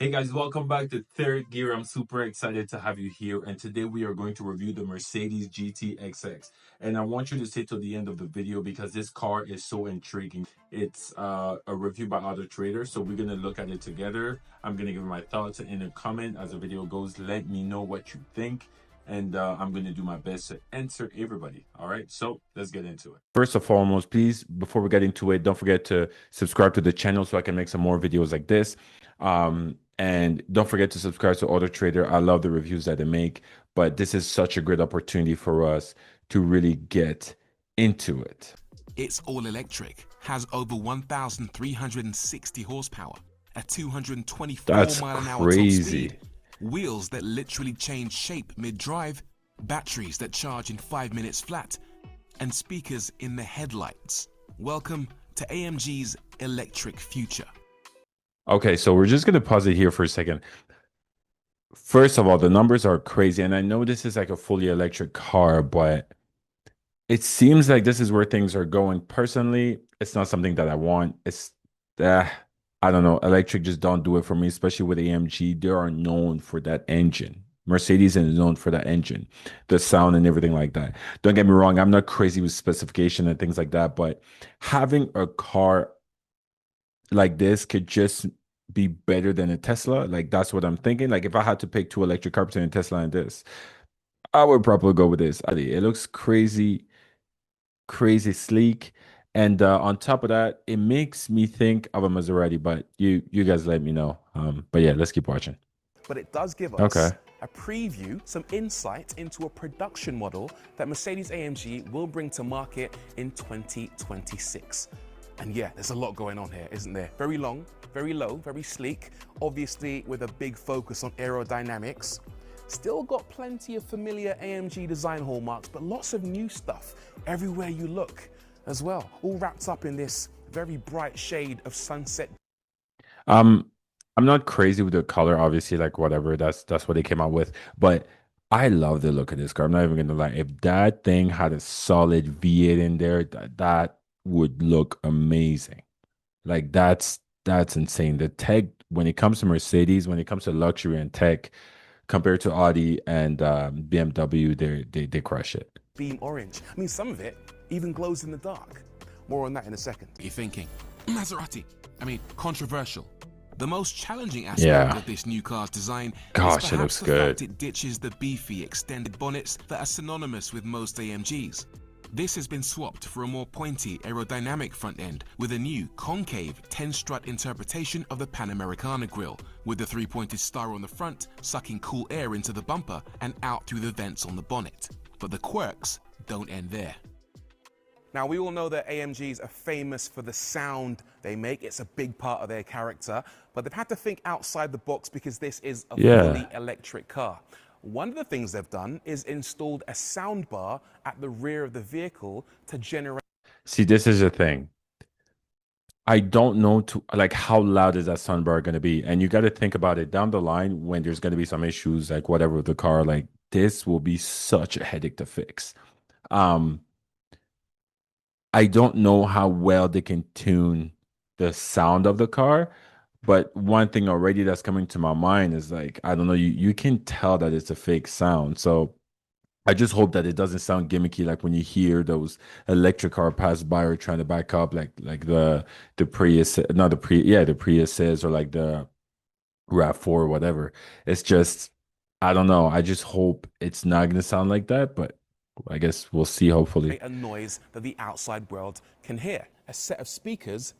Hey guys, welcome back to Third Gear. I'm super excited to have you here. And today we are going to review the Mercedes GT XX. And I want you to stay till the end of the video because this car is so intriguing. It's a review by Auto Trader. So we're going to look at it together. I'm going to give my thoughts in a comment as the video goes. Let me know what you think. And I'm going to do my best to answer everybody. All right, so let's get into it. First and foremost, please, before we get into it, don't forget to subscribe to the channel so I can make some more videos like this. And don't forget to subscribe to Auto Trader. I love the reviews that they make, but this is such a great opportunity for us to really get into it. It's all electric, has over 1,360 horsepower, a 224 mile an hour top speed, wheels that literally change shape mid-drive, batteries that charge in 5 minutes flat, and speakers in the headlights. Welcome to AMG's electric future. Okay, so we're just going to pause it here for a second. First of all, the numbers are crazy, and I know this is like a fully electric car, but it seems like this is where things are going. Personally, it's not something that I want. I don't know. Electric just don't do it for me, especially with AMG. They are known for that engine. Mercedes is known for that engine, the sound and everything like that. Don't get me wrong, I'm not crazy with specification and things like that, but having a car like this could just be better than a Tesla. Like that's what I'm thinking. Like if I had to pick two electric cars between a Tesla and this, I would probably go with this. It looks crazy, crazy sleek. And on top of that, it makes me think of a Maserati, but you guys let me know. But yeah, let's keep watching. But it does give us a preview, some insight into a production model that Mercedes-AMG will bring to market in 2026. And yeah, there's a lot going on here, isn't there? Very long, very low, very sleek, obviously with a big focus on aerodynamics. Still got plenty of familiar AMG design hallmarks, but lots of new stuff everywhere you look as well, all wrapped up in this very bright shade of sunset. I'm not crazy with the color, obviously, like whatever, that's what they came out with, but I love the look of this car. I'm not even gonna lie. If that thing had a solid V8 in there, that would look amazing. Like that's insane. The tech, when it comes to Mercedes, when it comes to luxury and tech, compared to Audi and BMW, they crush it. Beam orange. I mean, some of it even glows in the dark. More on that in a second. You're thinking, Maserati. I mean, controversial. The most challenging aspect of this new car's design is perhaps it looks the good. fact it ditches the beefy extended bonnets that are synonymous with most AMGs. This has been swapped for a more pointy aerodynamic front end with a new concave 10-strut interpretation of the Panamericana grille, with the 3-pointed star on the front sucking cool air into the bumper and out through the vents on the bonnet. But the quirks don't end there. Now, we all know that AMGs are famous for the sound they make. It's a big part of their character, but they've had to think outside the box because this is a fully electric car. One of the things they've done is installed a sound bar at the rear of the vehicle to generate. See, this is the thing. I don't know like how loud is that sound bar going to be, and you got to think about it down the line when there's going to be some issues, like whatever with the car. Like this will be such a headache to fix. I don't know how well they can tune the sound of the car. But one thing already that's coming to my mind is like, I don't know, you can tell that it's a fake sound. So I just hope that it doesn't sound gimmicky, like when you hear those electric car pass by or trying to back up, like the Prius, not the the Prius is, or like the RAV4 or whatever. It's just, I don't know. I just hope it's not going to sound like that, but I guess we'll see, hopefully. A noise that the outside world can hear. A set of speakers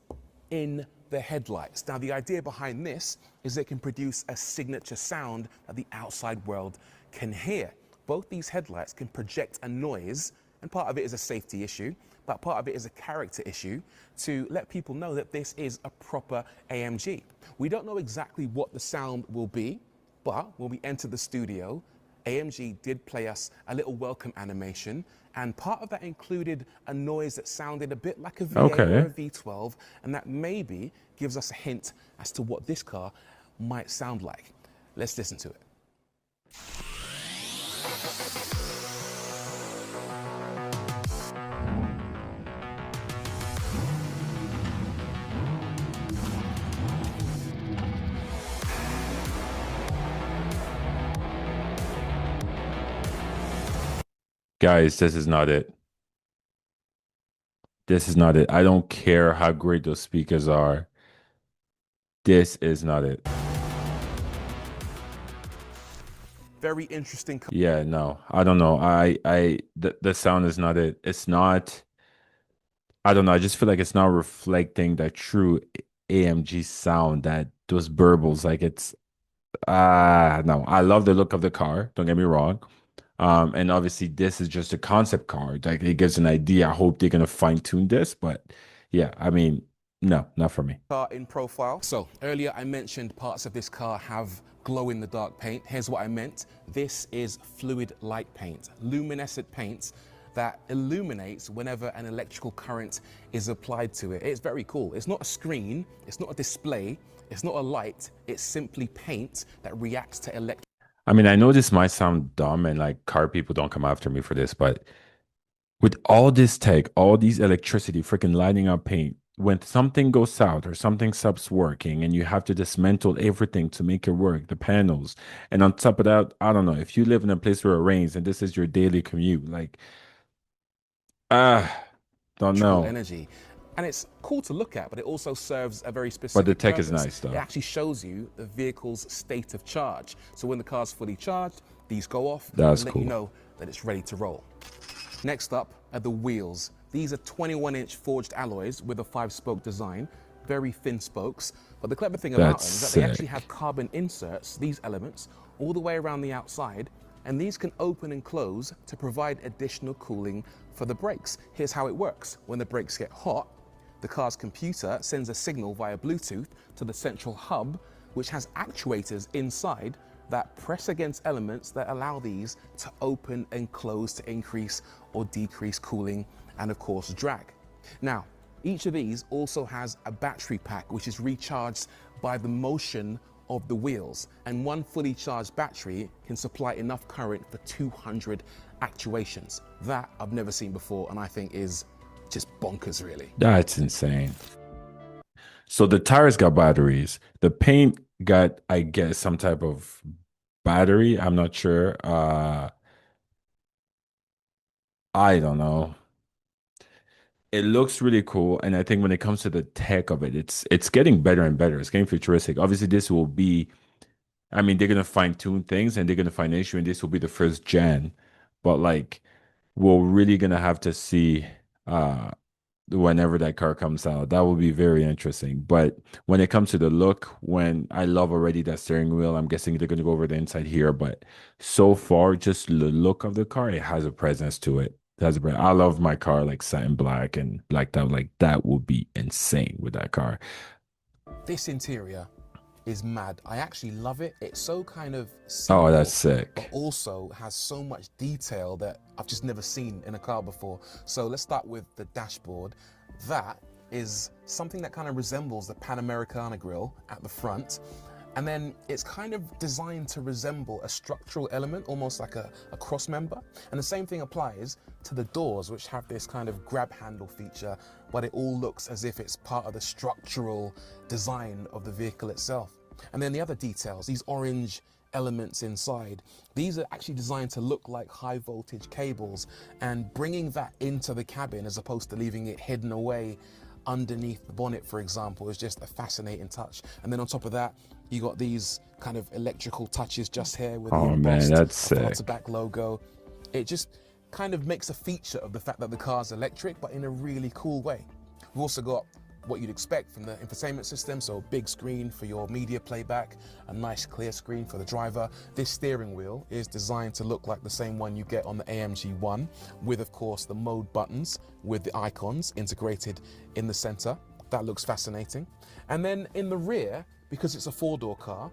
in the headlights. Now, the idea behind this is it can produce a signature sound that the outside world can hear. Both these headlights can project a noise, and part of it is a safety issue, but part of it is a character issue to let people know that this is a proper AMG. We don't know exactly what the sound will be, but when we enter the studio, AMG did play us a little welcome animation, and part of that included a noise that sounded a bit like a V8 or a V12, and that maybe gives us a hint as to what this car might sound like. Let's listen to it. Guys, this is not it. This is not it. I don't care how great those speakers are. This is not it. Very interesting. Yeah, no. I don't know. The sound is not it. It's not, I don't know. I just feel like it's not reflecting that true AMG sound, that those burbles. Like it's no. I love the look of the car, don't get me wrong. And obviously this is just a concept car. Like it gives an idea. I hope they're gonna fine tune this, but yeah, I mean, no, not for me. Car in profile. So earlier I mentioned parts of this car have glow in the dark paint. Here's what I meant. This is fluid light paint, luminescent paint that illuminates whenever an electrical current is applied to it. It's very cool. It's not a screen, it's not a display, it's not a light, it's simply paint that reacts to electric. I mean, I know this might sound dumb and like car people don't come after me for this, but with all this tech, all these electricity freaking lighting up paint, when something goes south or something stops working and you have to dismantle everything to make it work, the panels, and on top of that, I don't know, if you live in a place where it rains and this is your daily commute, like, ah, don't Electrical know. energy. And it's cool to look at, but it also serves a very But the specific tech is purpose. nice It though. actually shows you the vehicle's state of charge. So when the car's fully charged, these go off That's and let you cool. know that it's ready to roll. Next up are the wheels. These are 21-inch forged alloys with a 5-spoke design, very thin spokes. But the clever thing about That's them is that they actually sick. have carbon inserts, these elements, all the way around the outside, and these can open and close to provide additional cooling for the brakes. Here's how it works. When the brakes get hot, the car's computer sends a signal via Bluetooth to the central hub, which has actuators inside that press against elements that allow these to open and close to increase or decrease cooling and of course drag. Now, each of these also has a battery pack which is recharged by the motion of the wheels, and one fully charged battery can supply enough current for 200 actuations. That I've never seen before and I think is just bonkers really. That's insane. So the tires got batteries. The paint got, I guess, some type of battery. I'm not sure. I don't know. It looks really cool, and I think when it comes to the tech of it, it's getting better and better. It's getting futuristic. Obviously, this will be, I mean, they're gonna fine tune things and they're gonna find issue, and this will be the first gen. But like, we're really gonna have to see uh whenever that car comes out. That will be very interesting. But when it comes to the look, when I love already that steering wheel, I'm guessing they're gonna go over the inside here. But so far, just the look of the car, it has a presence to it. It has a I love my car like satin black and blacked out. Like that would be insane with that car. This interior is mad. I actually love it. It's so kind of Oh, that's simple, but sick. also has so much detail that I've just never seen in a car before. So let's start with the dashboard. That is something that kind of resembles the Panamericana grille at the front. And then it's kind of designed to resemble a structural element, almost like a cross member. And the same thing applies to the doors, which have this kind of grab handle feature, but it all looks as if it's part of the structural design of the vehicle itself. And then the other details, these orange elements inside, these are actually designed to look like high voltage cables, and bringing that into the cabin as opposed to leaving it hidden away underneath the bonnet, for example, is just a fascinating touch. And then on top of that, you got these kind of electrical touches just here with the Oh man, embossed that's front to sick. back logo. It just kind of makes a feature of the fact that the car's electric, but in a really cool way. We've also got what you'd expect from the infotainment system, so big screen for your media playback, a nice clear screen for the driver. This steering wheel is designed to look like the same one you get on the AMG One, with of course the mode buttons with the icons integrated in the center. That looks fascinating. And then in the rear, because it's a four-door car,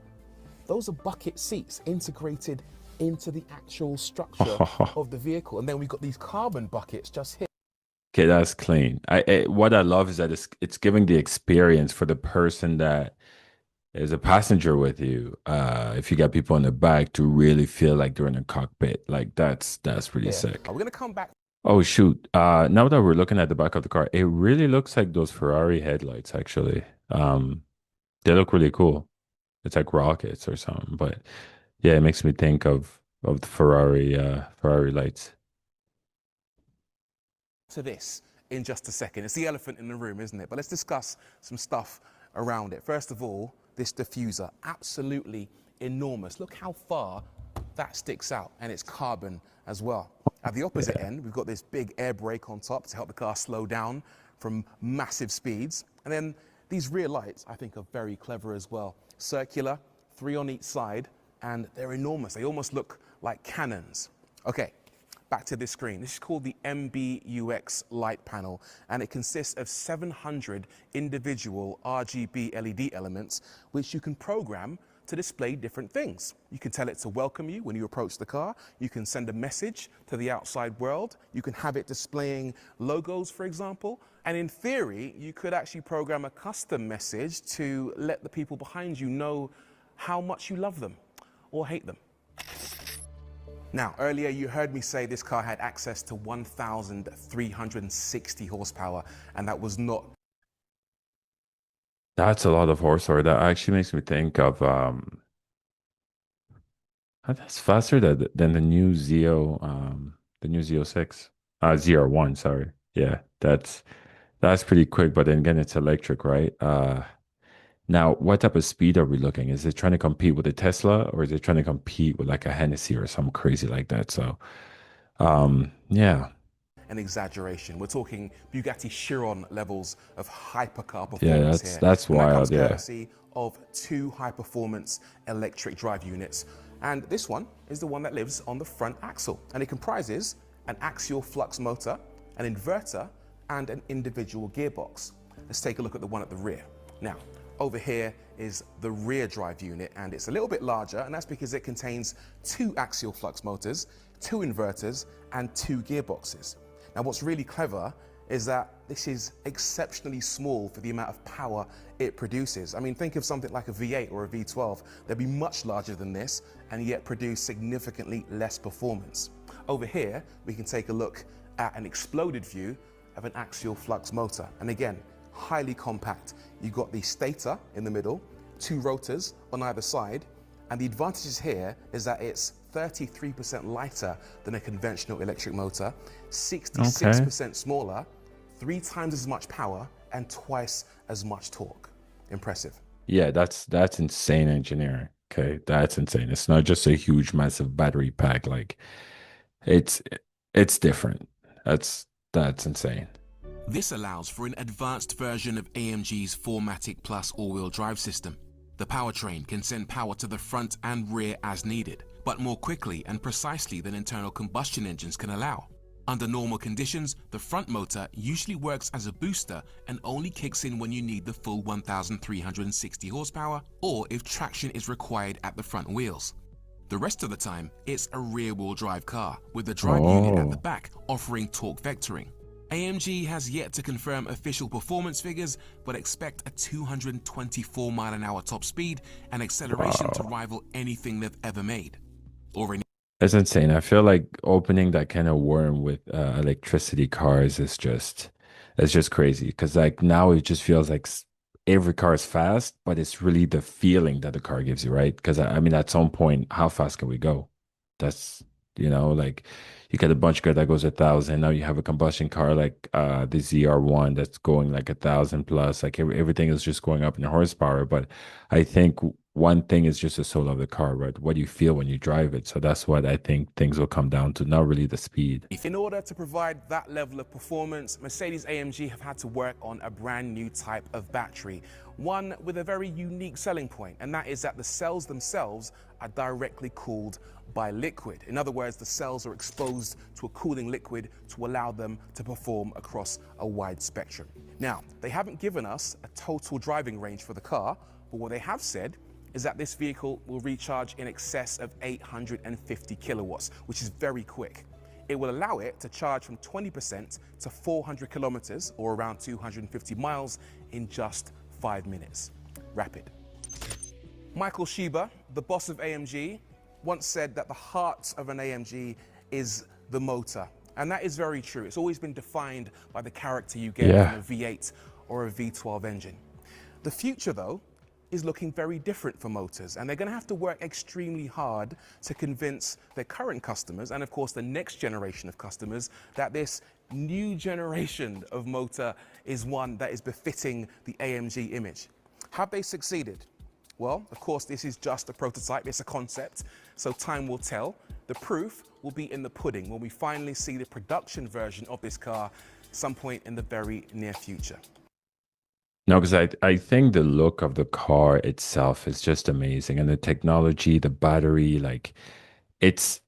those are bucket seats integrated into the actual structure of the vehicle. And then we've got these carbon buckets just here. Okay, that's clean. What I love is that it's giving the experience for the person that is a passenger with you. If you got people in the back to really feel like they're in a cockpit, like that's really sick. We're gonna come back. Oh shoot. Now that we're looking at the back of the car, it really looks like those Ferrari headlights actually. They look really cool. It's like rockets or something, but yeah, it makes me think of the Ferrari lights. to this in just a second. It's the elephant in the room, isn't it? But let's discuss some stuff around it. First of all, this diffuser, absolutely enormous. Look how far that sticks out, and it's carbon as well. At the opposite end, we've got this big air brake on top to help the car slow down from massive speeds. And then these rear lights, I think, are very clever as well. Circular, 3 on each side, and they're enormous. They almost look like cannons. Okay, back to this screen. This is called the MBUX light panel, and it consists of 700 individual RGB LED elements, which you can program to display different things. You can tell it to welcome you when you approach the car. You can send a message to the outside world. You can have it displaying logos, for example. And in theory, you could actually program a custom message to let the people behind you know how much you love them or hate them. Now, earlier you heard me say this car had access to 1,360 horsepower, and that was not. That's a lot of horsepower. That actually makes me think of that's faster than the new Zeo 6. ZR1, sorry. Yeah, that's pretty quick, but then again it's electric, right? Now what type of speed are we looking? Is it trying to compete with a Tesla, or is it trying to compete with like a Hennessy or something crazy like that? So yeah. An exaggeration. We're talking Bugatti Chiron levels of hypercar Yeah, performance here. that's And that wild, comes yeah. courtesy of 2 high-performance electric drive units. And this one is the one that lives on the front axle. And it comprises an axial flux motor, an inverter, and an individual gearbox. Let's take a look at the one at the rear. Now, over here is the rear drive unit, and it's a little bit larger, and that's because it contains 2 axial flux motors, 2 inverters, and 2 gearboxes. Now, what's really clever is that this is exceptionally small for the amount of power it produces. I mean, think of something like a V8 or a V12. They'd be much larger than this and yet produce significantly less performance. Over here, we can take a look at an exploded view of an axial flux motor. And again, highly compact. You've got the stator in the middle, 2 rotors on either side, and the advantages here is that it's 33% lighter than a conventional electric motor, 66% smaller, 3 times as much power, and twice as much torque. Impressive. Yeah, that's insane engineering. Okay, that's insane. It's not just a huge, massive battery pack. Like it's it's different. That's insane. This allows for an advanced version of AMG's 4MATIC Plus all-wheel drive system. The powertrain can send power to the front and rear as needed, but more quickly and precisely than internal combustion engines can allow. Under normal conditions, the front motor usually works as a booster and only kicks in when you need the full 1,360 horsepower or if traction is required at the front wheels. The rest of the time, it's a rear-wheel drive car with the drive unit at the back offering torque vectoring. AMG has yet to confirm official performance figures, but expect a 224-mile-an-hour top speed and acceleration to rival anything they've ever made. That's insane. I feel like opening that kind of worm with electricity cars is it's just crazy, because like now it just feels like every car is fast, but it's really the feeling that the car gives you, right? Because I mean, at some point, how fast can we go? That's, like you get a bunch car that goes 1,000. Now you have a combustion car like the ZR1 that's going like 1,000 plus. Like everything is just going up in horsepower. But I think one thing is just the soul of the car, right? What do you feel when you drive it? So that's what I think things will come down to, not really the speed. In order to provide that level of performance, Mercedes-AMG have had to work on a brand new type of battery, one with a very unique selling point, and that is that the cells themselves are directly cooled by liquid. In other words, the cells are exposed to a cooling liquid to allow them to perform across a wide spectrum. Now, they haven't given us a total driving range for the car, but what they have said is that this vehicle will recharge in excess of 850 kilowatts, which is very quick. It will allow it to charge from 20% to 400 kilometers, or around 250 miles, in just 5 minutes. Rapid. Michael Schieber, the boss of AMG, once said that the heart of an AMG is the motor. And that is very true. It's always been defined by the character you get from a V8 or a V12 engine. The future, though, is looking very different for motors, and they're going to have to work extremely hard to convince their current customers and, of course, the next generation of customers that this new generation of motor is one that is befitting the AMG image. Have they succeeded? Well, of course, this is just a prototype, it's a concept, so time will tell. The proof will be in the pudding when we finally see the production version of this car some point in the very near future. No, because I think the look of the car itself is just amazing. And the technology, the battery, like it's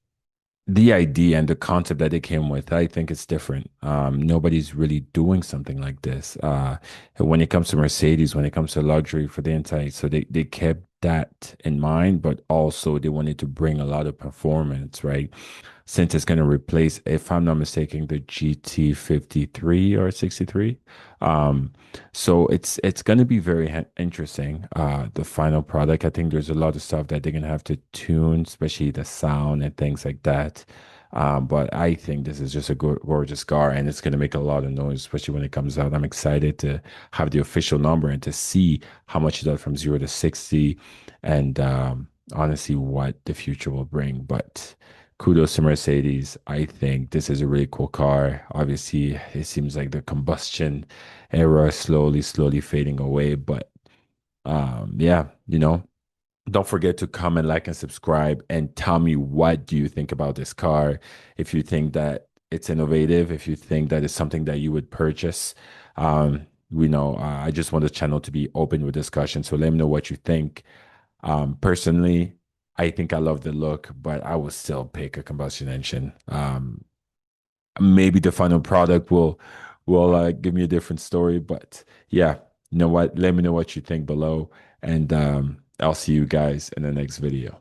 the idea and the concept that they came with, I think it's different. Nobody's really doing something like this. When it comes to Mercedes, when it comes to luxury for the inside, so they kept that in mind, but also they wanted to bring a lot of performance, right? Since it's going to replace, if I'm not mistaken, the GT 53 or 63. So it's going to be very interesting. The final product, I think there's a lot of stuff that they're going to have to tune, especially the sound and things like that. But I think this is just a gorgeous car, and it's going to make a lot of noise, especially when it comes out. I'm excited to have the official number and to see how much it does from 0 to 60, and honestly, what the future will bring. But kudos to Mercedes. I think this is a really cool car. Obviously, it seems like the combustion era is slowly fading away. But yeah, don't forget to comment, like, and subscribe, and tell me what do you think about this car. If you think that it's innovative, if you think that it's something that you would purchase. We know I just want the channel to be open with discussion. So let me know what you think. Personally, I think I love the look, but I would still pick a combustion engine. Maybe the final product will give me a different story, but yeah, you know what? Let me know what you think below, and I'll see you guys in the next video.